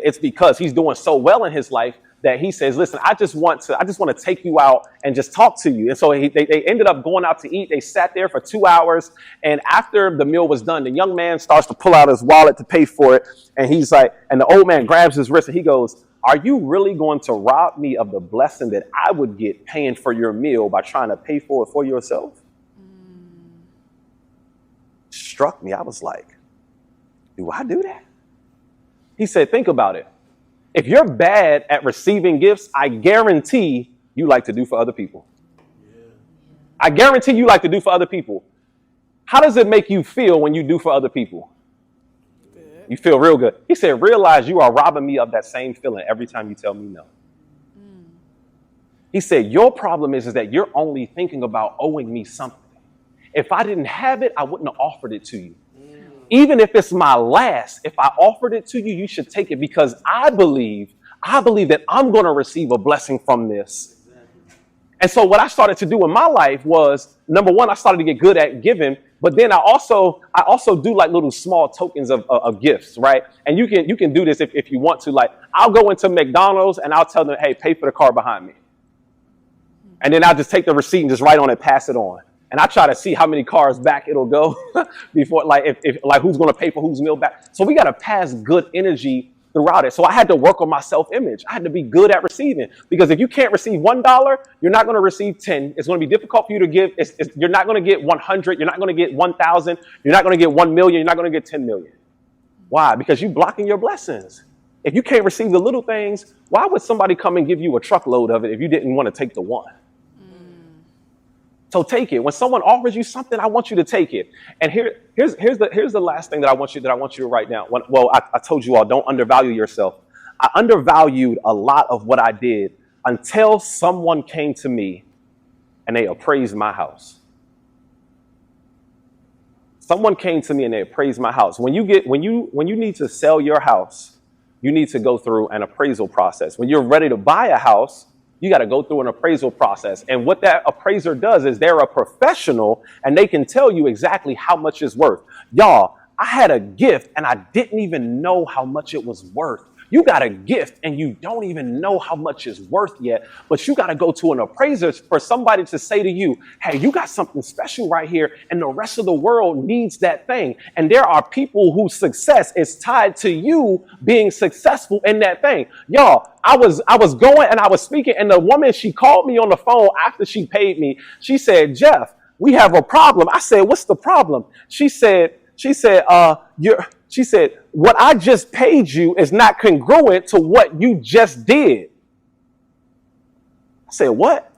it's because he's doing so well in his life that he says, listen, I just want to take you out and just talk to you. And so they ended up going out to eat. They sat there for 2 hours. And after the meal was done, the young man starts to pull out his wallet to pay for it. And he's like, and the old man grabs his wrist and he goes, are you really going to rob me of the blessing that I would get paying for your meal by trying to pay for it for yourself? Struck me. I was like, do I do that? He said, think about it. If you're bad at receiving gifts, I guarantee you like to do for other people. I guarantee you like to do for other people. How does it make you feel when you do for other people? You feel real good. He said, realize you are robbing me of that same feeling every time you tell me no. He said, your problem is that you're only thinking about owing me something. If I didn't have it, I wouldn't have offered it to you. Even if it's my last, if I offered it to you, you should take it because I believe that I'm going to receive a blessing from this. And so what I started to do in my life was, number one, I started to get good at giving, but then I also do like little small tokens of gifts, right? And you can do this if you want to. Like, I'll go into McDonald's and I'll tell them, hey, pay for the car behind me. And then I'll just take the receipt and just write on it, pass it on. And I try to see how many cars back it'll go before, like, if who's going to pay for whose meal back. So we got to pass good energy throughout it. So I had to work on my self-image. I had to be good at receiving, because if you can't receive $1, you're not going to receive 10. It's going to be difficult for you to give. You're not going to get 100. You're not going to get 1,000. You're not going to get 1 million. You're not going to get 10 million. Why? Because you're blocking your blessings. If you can't receive the little things, why would somebody come and give you a truckload of it if you didn't want to take the one? So take it. When someone offers you something, I want you to take it. And here's the last thing that I want you to write down. I told you all, don't undervalue yourself. I undervalued a lot of what I did until someone came to me and they appraised my house. Someone came to me and they appraised my house. When you need to sell your house, you need to go through an appraisal process. When you're ready to buy a house, you got to go through an appraisal process. And what that appraiser does is they're a professional and they can tell you exactly how much it's worth. Y'all, I had a gift and I didn't even know how much it was worth. You got a gift and you don't even know how much it's worth yet, but you got to go to an appraiser for somebody to say to you, hey, you got something special right here and the rest of the world needs that thing. And there are people whose success is tied to you being successful in that thing. Y'all, I was going and I was speaking, and the woman, she called me on the phone after she paid me. She said, Jeff, we have a problem. I said, what's the problem? She said, what I just paid you is not congruent to what you just did. I said, what?